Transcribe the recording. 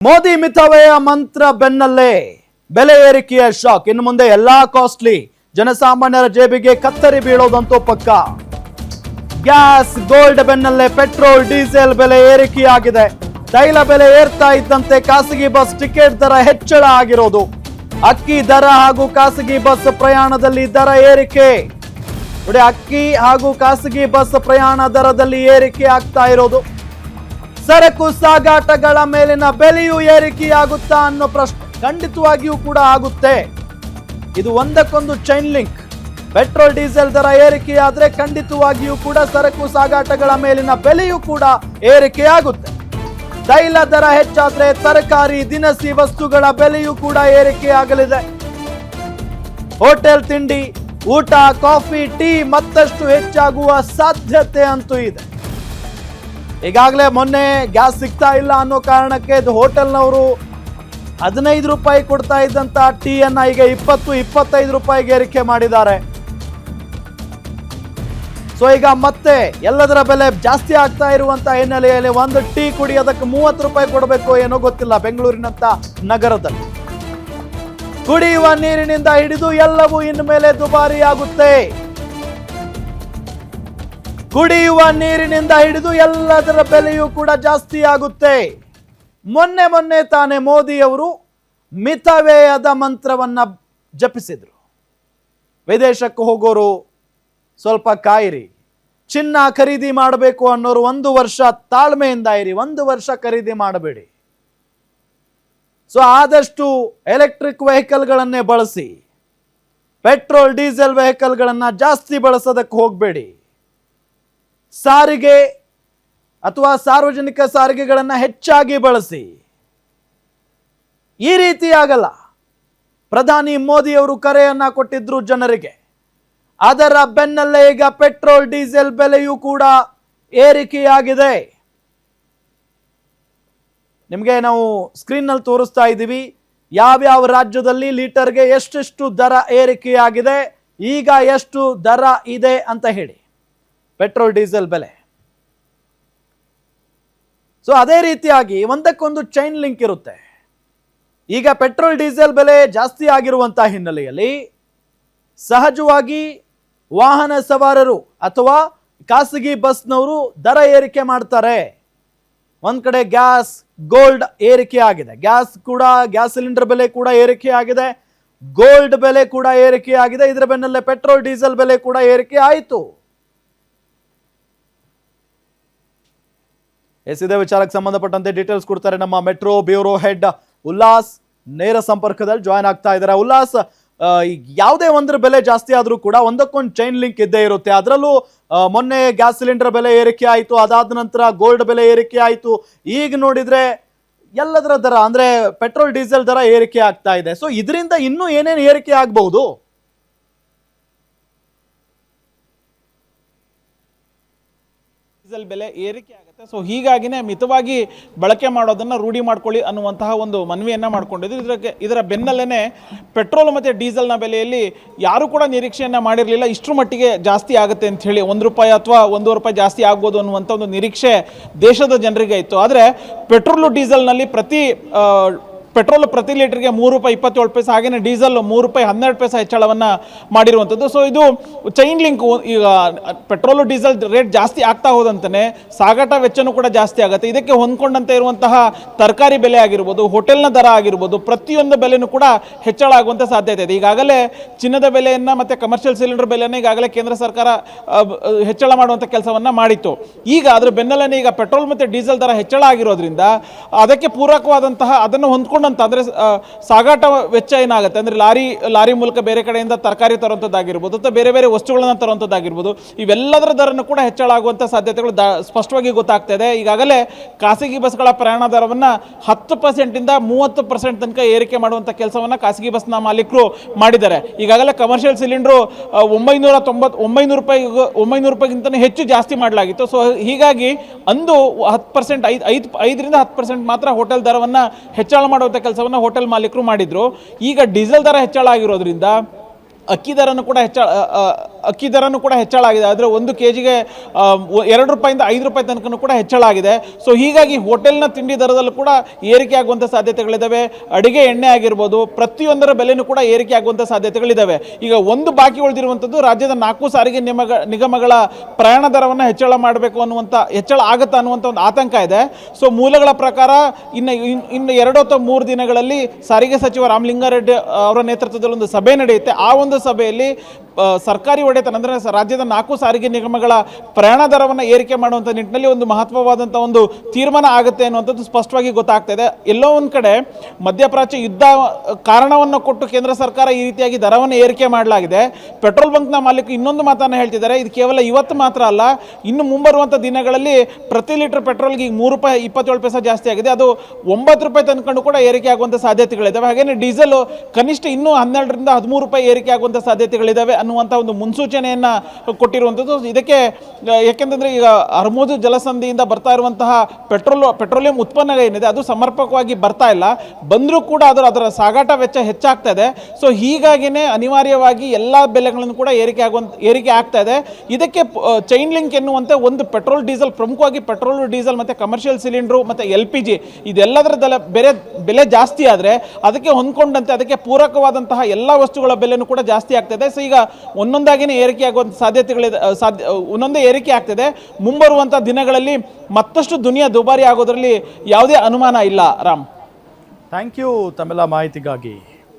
ಮೋದಿ ಮಿತವ್ಯಯ ಮಂತ್ರ ಬೆನ್ನಲ್ಲೇ ಬೆಲೆ ಏರಿಕೆಯ ಶಾಕ್. ಇನ್ನು ಮುಂದೆ ಎಲ್ಲಾ ಕಾಸ್ಟ್ಲಿ ಜನಸಾಮಾನ್ಯರ ಜೇಬಿಗೆ ಕತ್ತರಿ ಬೀಳೋದಂತೂ ಪಕ್ಕ. ಗ್ಯಾಸ್, ಗೋಲ್ಡ್ ಬೆನ್ನಲ್ಲೇ ಪೆಟ್ರೋಲ್, ಡೀಸೆಲ್ ಬೆಲೆ ಏರಿಕೆಯಾಗಿದೆ. ತೈಲ ಬೆಲೆ ಏರ್ತಾ ಇದ್ದಂತೆ ಖಾಸಗಿ ಬಸ್ ಟಿಕೆಟ್ ದರ ಹೆಚ್ಚಳ ಆಗಿರೋದು. ಅಕ್ಕಿ ದರ ಹಾಗೂ ಖಾಸಗಿ ಬಸ್ ಪ್ರಯಾಣದಲ್ಲಿ ದರ ಏರಿಕೆ. ನೋಡಿ, ಅಕ್ಕಿ ಹಾಗೂ ಖಾಸಗಿ ಬಸ್ ಪ್ರಯಾಣ ದರದಲ್ಲಿ ಏರಿಕೆ ಆಗ್ತಾ ಇರೋದು. ಸರಕು ಸಾಗಾಟಗಳ ಮೇಲಿನ ಬೆಲೆಯೂ ಏರಿಕೆಯಾಗುತ್ತಾ ಅನ್ನೋ ಪ್ರಶ್ನೆ ಖಂಡಿತವಾಗಿಯೂ ಕೂಡ ಆಗುತ್ತೆ. ಇದು ಒಂದಕ್ಕೊಂದು ಚೈನ್ ಲಿಂಕ್. ಪೆಟ್ರೋಲ್, ಡೀಸೆಲ್ ದರ ಏರಿಕೆಯಾದ್ರೆ ಖಂಡಿತವಾಗಿಯೂ ಕೂಡ ಸರಕು ಸಾಗಾಟಗಳ ಮೇಲಿನ ಬೆಲೆಯೂ ಕೂಡ ಏರಿಕೆಯಾಗುತ್ತೆ. ತೈಲ ದರ ಹೆಚ್ಚಾದ್ರೆ ತರಕಾರಿ, ದಿನಸಿ ವಸ್ತುಗಳ ಬೆಲೆಯೂ ಕೂಡ ಏರಿಕೆಯಾಗಲಿದೆ. ಹೋಟೆಲ್ ತಿಂಡಿ, ಊಟ, ಕಾಫಿ, ಟೀ ಮತ್ತಷ್ಟು ಹೆಚ್ಚಾಗುವ ಸಾಧ್ಯತೆ ಅಂತೂ ಇದೆ. ಈಗಾಗಲೇ ಮೊನ್ನೆ ಗ್ಯಾಸ್ ಸಿಗ್ತಾ ಇಲ್ಲ ಅನ್ನೋ ಕಾರಣಕ್ಕೆ ಹೋಟೆಲ್ನವರು 15 ರೂಪಾಯಿ ಕೊಡ್ತಾ ಇದ್ದಂತ ಟೀಯನ್ನ ಈಗ 20-25 ರೂಪಾಯಿಗೆ ಏರಿಕೆ ಮಾಡಿದ್ದಾರೆ. ಸೊ ಈಗ ಮತ್ತೆ ಎಲ್ಲದರ ಬೆಲೆ ಜಾಸ್ತಿ ಆಗ್ತಾ ಇರುವಂತ ಹಿನ್ನೆಲೆಯಲ್ಲಿ ಒಂದು ಟೀ ಕುಡಿಯೋದಕ್ಕೆ 30 ರೂಪಾಯಿ ಕೊಡಬೇಕು ಏನೋ ಗೊತ್ತಿಲ್ಲ ಬೆಂಗಳೂರಿನಂತ ನಗರದಲ್ಲಿ. ಕುಡಿಯುವ ನೀರಿನಿಂದ ಹಿಡಿದು ಎಲ್ಲವೂ ಇನ್ಮೇಲೆ ದುಬಾರಿ ಆಗುತ್ತೆ. ಕುಡಿಯುವ ನೀರಿನಿಂದ ಹಿಡಿದು ಎಲ್ಲದರ ಬೆಲೆಯೂ ಕೂಡ ಜಾಸ್ತಿ ಆಗುತ್ತೆ. ಮೊನ್ನೆ ತಾನೇ ಮೋದಿಯವರು ಮಿತವ್ಯಯದ ಮಂತ್ರವನ್ನ ಜಪಿಸಿದ್ರು. ವಿದೇಶಕ್ಕೆ ಹೋಗೋರು ಸ್ವಲ್ಪ ಕಾಯಿರಿ, ಚಿನ್ನ ಖರೀದಿ ಮಾಡಬೇಕು ಅನ್ನೋರು 1 ವರ್ಷ ತಾಳ್ಮೆಯಿಂದ ಇರಿ, 1 ವರ್ಷ ಖರೀದಿ ಮಾಡಬೇಡಿ. ಸೊ ಆದಷ್ಟು ಎಲೆಕ್ಟ್ರಿಕ್ ವೆಹಿಕಲ್ಗಳನ್ನೇ ಬಳಸಿ, ಪೆಟ್ರೋಲ್ ಡೀಸೆಲ್ ವೆಹಿಕಲ್ಗಳನ್ನ ಜಾಸ್ತಿ ಬಳಸೋದಕ್ಕೆ ಹೋಗಬೇಡಿ. ಸಾರಿಗೆ ಅಥವಾ ಸಾರ್ವಜನಿಕ ಸಾರಿಗೆಗಳನ್ನು ಹೆಚ್ಚಾಗಿ ಬಳಸಿ. ಈ ರೀತಿ ಆಗಲ್ಲ. ಪ್ರಧಾನಿ ಮೋದಿ ಅವರು ಕರೆಯನ್ನ ಕೊಟ್ಟಿದ್ರು ಜನರಿಗೆ. ಅದರ ಬೆನ್ನಲ್ಲೇ ಈಗ ಪೆಟ್ರೋಲ್ ಡೀಸೆಲ್ ಬೆಲೆಯೂ ಕೂಡ ಏರಿಕೆಯಾಗಿದೆ. ನಿಮಗೆ ನಾವು ಸ್ಕ್ರೀನ್ ನಲ್ಲಿ ತೋರಿಸ್ತಾ ಇದ್ದೀವಿ ಯಾವ್ಯಾವ ರಾಜ್ಯದಲ್ಲಿ ಲೀಟರ್ಗೆ ಎಷ್ಟೆಷ್ಟು ದರ ಏರಿಕೆಯಾಗಿದೆ, ಈಗ ಎಷ್ಟು ದರ ಇದೆ ಅಂತ ಹೇಳಿ, ಪೆಟ್ರೋಲ್ ಡೀಸೆಲ್ ಬೆಲೆ. ಸೊ ಅದೇ ರೀತಿಯಾಗಿ ಒಂದಕ್ಕೊಂದು ಚೈನ್ ಲಿಂಕ್ ಇರುತ್ತೆ. ಈಗ ಪೆಟ್ರೋಲ್ ಡೀಸೆಲ್ ಬೆಲೆ ಜಾಸ್ತಿ ಆಗಿರುವಂತಹ ಹಿನ್ನೆಲೆಯಲ್ಲಿ ಸಹಜವಾಗಿ ವಾಹನ ಸವಾರರು ಅಥವಾ ಖಾಸಗಿ ಬಸ್ನವರು ದರ ಏರಿಕೆ ಮಾಡ್ತಾರೆ. ಒಂದ್ ಕಡೆ ಗ್ಯಾಸ್, ಗೋಲ್ಡ್ ಏರಿಕೆ ಆಗಿದೆ. ಗ್ಯಾಸ್ ಸಿಲಿಂಡರ್ ಬೆಲೆ ಕೂಡ ಏರಿಕೆ ಆಗಿದೆ. ಗೋಲ್ಡ್ ಬೆಲೆ ಕೂಡ ಏರಿಕೆ ಆಗಿದೆ. ಇದರ ಬೆನ್ನಲ್ಲೇ ಪೆಟ್ರೋಲ್ ಡೀಸೆಲ್ ಬೆಲೆ ಕೂಡ ಏರಿಕೆ ಆಯಿತು. ಇದೇ ವಿಚಾರಕ್ಕೆ ಸಂಬಂಧಪಟ್ಟಂತೆ ಡೀಟೇಲ್ಸ್ ಕೊಡ್ತಾರೆ ನಮ್ಮ ಮೆಟ್ರೋ ಬ್ಯೂರೋ ಹೆಡ್ ಉಲ್ಲಾಸ್. ನೇರ ಸಂಪರ್ಕದಲ್ಲಿ ಜಾಯ್ನ್ ಆಗ್ತಾ ಇದ್ದಾರೆ. ಉಲ್ಲಾಸ್, ಯಾವುದೇ ಒಂದ್ರ ಬೆಲೆ ಜಾಸ್ತಿ ಆದ್ರೂ ಕೂಡ ಒಂದಕ್ಕೊಂದು ಚೈನ್ ಲಿಂಕ್ ಇದ್ದೇ ಇರುತ್ತೆ. ಅದರಲ್ಲೂ ಮೊನ್ನೆ ಗ್ಯಾಸ್ ಸಿಲಿಂಡರ್ ಬೆಲೆ ಏರಿಕೆ ಆಯಿತು, ಅದಾದ ನಂತರ ಗೋಲ್ಡ್ ಬೆಲೆ ಏರಿಕೆ ಆಯಿತು. ಈಗ ನೋಡಿದ್ರೆ ಎಲ್ಲದರ ದರ ಅಂದ್ರೆ ಪೆಟ್ರೋಲ್ ಡೀಸೆಲ್ ದರ ಏರಿಕೆ ಆಗ್ತಾ ಇದೆ. ಸೊ ಇದರಿಂದ ಇನ್ನೂ ಏನೇನು ಏರಿಕೆ ಆಗಬಹುದು? ಡೀಸೆಲ್ ಬೆಲೆ ಏರಿಕೆ ಆಗುತ್ತೆ. ಸೊ ಹೀಗಾಗಿನೇ ಮಿತವಾಗಿ ಬಳಕೆ ಮಾಡೋದನ್ನು ರೂಢಿ ಮಾಡ್ಕೊಳ್ಳಿ ಅನ್ನುವಂತಹ ಒಂದು ಮನವಿಯನ್ನು ಮಾಡ್ಕೊಂಡಿದ್ದು. ಇದರ ಬೆನ್ನಲ್ಲೇ ಪೆಟ್ರೋಲ್ ಮತ್ತು ಡೀಸೆಲ್ನ ಬೆಲೆಯಲ್ಲಿ ಯಾರು ಕೂಡ ನಿರೀಕ್ಷೆಯನ್ನು ಮಾಡಿರಲಿಲ್ಲ ಇಷ್ಟರ ಮಟ್ಟಿಗೆ ಜಾಸ್ತಿ ಆಗುತ್ತೆ ಅಂತ ಹೇಳಿ. 1 ರೂಪಾಯಿ ಅಥವಾ 1.5 ರೂಪಾಯಿ ಜಾಸ್ತಿ ಆಗ್ಬೋದು ಅನ್ನುವಂಥ ಒಂದು ನಿರೀಕ್ಷೆ ದೇಶದ ಜನರಿಗೆ ಇತ್ತು. ಆದರೆ ಪೆಟ್ರೋಲು ಡೀಸೆಲ್ನಲ್ಲಿ ಪೆಟ್ರೋಲ್ ಪ್ರತಿ ಲೀಟರ್ಗೆ 3 ರೂಪಾಯಿ 27 ಪೈಸೆ, ಹಾಗೆಯೇ ಡೀಸೆಲ್ 3 ರೂಪಾಯಿ 12 ಪೈಸೆ ಹೆಚ್ಚಳವನ್ನು ಮಾಡಿರುವಂಥದ್ದು. ಸೊ ಇದು ಚೈನ್ ಲಿಂಕ್. ಈಗ ಪೆಟ್ರೋಲು ಡೀಸೆಲ್ ರೇಟ್ ಜಾಸ್ತಿ ಆಗ್ತಾ ಹೋದಂತೆ ಸಾಗಾಟ ವೆಚ್ಚನೂ ಕೂಡ ಜಾಸ್ತಿ ಆಗುತ್ತೆ. ಇದಕ್ಕೆ ಹೊಂದ್ಕೊಂಡಂತೆ ಇರುವಂತಹ ತರಕಾರಿ ಬೆಲೆ ಆಗಿರ್ಬೋದು, ಹೋಟೆಲ್ನ ದರ ಆಗಿರ್ಬೋದು, ಪ್ರತಿಯೊಂದು ಬೆಲೆನೂ ಕೂಡ ಹೆಚ್ಚಳ ಆಗುವಂಥ ಸಾಧ್ಯತೆ ಇದೆ. ಈಗಾಗಲೇ ಚಿನ್ನದ ಬೆಲೆಯನ್ನು ಮತ್ತು ಕಮರ್ಷಿಯಲ್ ಸಿಲಿಂಡರ್ ಬೆಲೆಯನ್ನು ಈಗಾಗಲೇ ಕೇಂದ್ರ ಸರ್ಕಾರ ಹೆಚ್ಚಳ ಮಾಡುವಂಥ ಕೆಲಸವನ್ನು ಮಾಡಿತ್ತು. ಈಗ ಅದರ ಬೆನ್ನಲ್ಲೇ ಈಗ ಪೆಟ್ರೋಲ್ ಮತ್ತು ಡೀಸೆಲ್ ದರ ಹೆಚ್ಚಳ ಆಗಿರೋದ್ರಿಂದ ಅದಕ್ಕೆ ಪೂರಕವಾದಂತಹ ಅದನ್ನು ಹೊಂದ್ಕೊಂಡು ಅಂದ್ರೆ ಸಾಗಾಟ ವೆಚ್ಚ ಏನಾಗುತ್ತೆ ಅಂದ್ರೆ ಲಾರಿ ಮೂಲಕ ಬೇರೆ ಕಡೆಯಿಂದ ತರಕಾರಿ ತರುವಂಥದ್ದಾಗಿರ್ಬೋದು ಅಥವಾ ಬೇರೆ ಬೇರೆ ವಸ್ತುಗಳನ್ನ ತರುವಂಥದ್ದಾಗಿರ್ಬೋದು, ಇವೆಲ್ಲದರ ದರನ್ನು ಕೂಡ ಹೆಚ್ಚಳ ಆಗುವಂಥ ಸಾಧ್ಯತೆಗಳು ಸ್ಪಷ್ಟವಾಗಿ ಗೊತ್ತಾಗ್ತಾ ಇದೆ. ಈಗಾಗಲೇ ಖಾಸಗಿ ಬಸ್ಗಳ ಪ್ರಯಾಣ ದರವನ್ನು 10% ಇಂದ 30% ತನಕ ಏರಿಕೆ ಮಾಡುವಂಥ ಕೆಲಸವನ್ನು ಖಾಸಗಿ ಬಸ್ನ ಮಾಲೀಕರು ಮಾಡಿದ್ದಾರೆ. ಈಗಾಗಲೇ ಕಮರ್ಷಿಯಲ್ ಸಿಲಿಂಡ್ರು 900 ರೂಪಾಯಿಗಿಂತ ಹೆಚ್ಚು ಜಾಸ್ತಿ ಮಾಡಲಾಗಿತ್ತು. ಸೊ ಹೀಗಾಗಿ ಅಂದು 10% 5ರಿಂದ 10% ಮಾತ್ರ ಹೋಟೆಲ್ ದರವನ್ನು ಹೆಚ್ಚಳ ಮಾಡುವಂಥ ಕೆಲಸವನ್ನು ಹೋಟೆಲ್ ಮಾಲೀಕರು ಮಾಡಿದ್ರು. ಈಗ ಡೀಸೆಲ್ ದರ ಹೆಚ್ಚಳ ಆಗಿರೋದ್ರಿಂದ ಅಕ್ಕಿ ದರನು ಕೂಡ ಅಕ್ಕಿ ದರನೂ ಕೂಡ ಹೆಚ್ಚಳ ಆಗಿದೆ. ಆದರೆ 1 kgಗೆ 2 ರೂಪಾಯಿಂದ 5 ರೂಪಾಯಿ ತನಕನೂ ಕೂಡ ಹೆಚ್ಚಳ ಆಗಿದೆ. ಸೊ ಹೀಗಾಗಿ ಹೋಟೆಲ್ನ ತಿಂಡಿ ದರದಲ್ಲೂ ಕೂಡ ಏರಿಕೆ ಆಗುವಂಥ ಸಾಧ್ಯತೆಗಳಿದ್ದಾವೆ. ಅಡಿಗೆ ಎಣ್ಣೆ ಆಗಿರ್ಬೋದು, ಪ್ರತಿಯೊಂದರ ಬೆಲೆನೂ ಕೂಡ ಏರಿಕೆ ಆಗುವಂಥ ಸಾಧ್ಯತೆಗಳಿದ್ದಾವೆ. ಈಗ ಒಂದು ಬಾಕಿ ಉಳಿದಿರುವಂಥದ್ದು ರಾಜ್ಯದ 4 ಸಾರಿಗೆ ನಿಗಮಗಳ ಪ್ರಯಾಣ ದರವನ್ನು ಹೆಚ್ಚಳ ಮಾಡಬೇಕು ಅನ್ನುವಂಥ, ಹೆಚ್ಚಳ ಆಗುತ್ತಾ ಅನ್ನುವಂಥ ಒಂದು ಆತಂಕ ಇದೆ. ಸೊ ಮೂಲಗಳ ಪ್ರಕಾರ ಇನ್ನು 2 ಅಥವಾ 3 ದಿನಗಳಲ್ಲಿ ಸಾರಿಗೆ ಸಚಿವ ರಾಮಲಿಂಗಾರೆಡ್ಡಿ ಅವರ ನೇತೃತ್ವದಲ್ಲಿ ಒಂದು ಸಭೆ ನಡೆಯುತ್ತೆ. ಆ ಒಂದು ಸಭೆಯಲ್ಲಿ ಸರ್ಕಾರಿ ಒಡೆತನ ಅಂದರೆ ರಾಜ್ಯದ 4 ಸಾರಿಗೆ ನಿಗಮಗಳ ಪ್ರಯಾಣ ದರವನ್ನು ಏರಿಕೆ ಮಾಡುವಂಥ ನಿಟ್ಟಿನಲ್ಲಿ ಒಂದು ಮಹತ್ವವಾದಂಥ ಒಂದು ತೀರ್ಮಾನ ಆಗುತ್ತೆ ಅನ್ನುವಂಥದ್ದು ಸ್ಪಷ್ಟವಾಗಿ ಗೊತ್ತಾಗ್ತಾ ಇದೆ. ಎಲ್ಲೋ ಒಂದು ಕಡೆ ಮಧ್ಯಪ್ರಾಚ್ಯ ಯುದ್ಧ ಕಾರಣವನ್ನು ಕೊಟ್ಟು ಕೇಂದ್ರ ಸರ್ಕಾರ ಈ ರೀತಿಯಾಗಿ ದರವನ್ನು ಏರಿಕೆ ಮಾಡಲಾಗಿದೆ. ಪೆಟ್ರೋಲ್ ಬಂಕ್ನ ಮಾಲೀಕರು ಇನ್ನೊಂದು ಮಾತನ್ನು ಹೇಳ್ತಿದ್ದಾರೆ, ಇದು ಕೇವಲ ಇವತ್ತು ಮಾತ್ರ ಅಲ್ಲ, ಇನ್ನು ಮುಂಬರುವಂಥ ದಿನಗಳಲ್ಲಿ ಪ್ರತಿ ಲೀಟರ್ ಪೆಟ್ರೋಲ್ಗೆ ಈಗ 3 ರೂಪಾಯಿ 27 ಪೈಸೆ ಜಾಸ್ತಿ ಆಗಿದೆ, ಅದು 9 ರೂಪಾಯಿ ತನಕ ಕೂಡ ಏರಿಕೆ ಆಗುವಂಥ ಸಾಧ್ಯತೆಗಳಿದ್ದಾವೆ. ಹಾಗೆಯೇ ಡೀಸೆಲ್ ಕನಿಷ್ಠ ಇನ್ನೂ 12ರಿಂದ 13 ರೂಪಾಯಿ ಏರಿಕೆ ಆಗುವಂಥ ಸಾಧ್ಯತೆಗಳಿದ್ದಾವೆ ಅನ್ನುವಂಥ ಒಂದು ಮುನ್ಸೂಚನೆಯನ್ನು ಕೊಟ್ಟಿರುವಂಥದ್ದು. ಇದಕ್ಕೆ ಯಾಕೆಂತಂದರೆ ಈಗ ಹರ್ಮುಜ್ ಜಲಸಂಧಿಯಿಂದ ಬರ್ತಾ ಇರುವಂತಹ ಪೆಟ್ರೋಲಿಯಂ ಉತ್ಪನ್ನ ಏನಿದೆ ಅದು ಸಮರ್ಪಕವಾಗಿ ಬರ್ತಾ ಇಲ್ಲ, ಬಂದರೂ ಕೂಡ ಅದರ ಸಾಗಾಟ ವೆಚ್ಚ ಹೆಚ್ಚಾಗ್ತಾ ಇದೆ. ಸೊ ಹೀಗಾಗಿನೇ ಅನಿವಾರ್ಯವಾಗಿ ಎಲ್ಲ ಬೆಲೆಗಳನ್ನು ಕೂಡ ಏರಿಕೆ ಆಗ್ತಾ ಇದೆ. ಇದಕ್ಕೆ ಚೈನ್ ಲಿಂಕ್ ಎನ್ನುವಂತೆ ಒಂದು ಪೆಟ್ರೋಲ್ ಡೀಸೆಲ್, ಪ್ರಮುಖವಾಗಿ ಪೆಟ್ರೋಲ್ ಡೀಸೆಲ್ ಮತ್ತು ಕಮರ್ಷಿಯಲ್ ಸಿಲಿಂಡ್ರು ಮತ್ತು LPG ಇದೆಲ್ಲದರ ಬೆಲೆ ಜಾಸ್ತಿ ಆದರೆ ಅದಕ್ಕೆ ಹೊಂದ್ಕೊಂಡಂತೆ ಅದಕ್ಕೆ ಪೂರಕವಾದಂತಹ ಎಲ್ಲ ವಸ್ತುಗಳ ಬೆಲೆನೂ ಕೂಡ ಜಾಸ್ತಿ ಆಗ್ತದೆ. ಸೊ ಈಗ ಒಂದೊಂದಾಗಿನೇ ಏರಿಕೆ ಆಗುವಂಥ ಸಾಧ್ಯತೆಗಳಿದೆ, ಒಂದೊಂದೇ ಏರಿಕೆ ಆಗ್ತದೆ. ಮುಂಬರುವಂಥ ದಿನಗಳಲ್ಲಿ ಮತ್ತಷ್ಟು ದುನಿಯಾ ದುಬಾರಿ ಆಗೋದ್ರಲ್ಲಿ ಯಾವುದೇ ಅನುಮಾನ ಇಲ್ಲ. ರಾಮ್, ಥ್ಯಾಂಕ್ ಯು ತಮ್ಮೆಲ್ಲ ಮಾಹಿತಿಗಾಗಿ.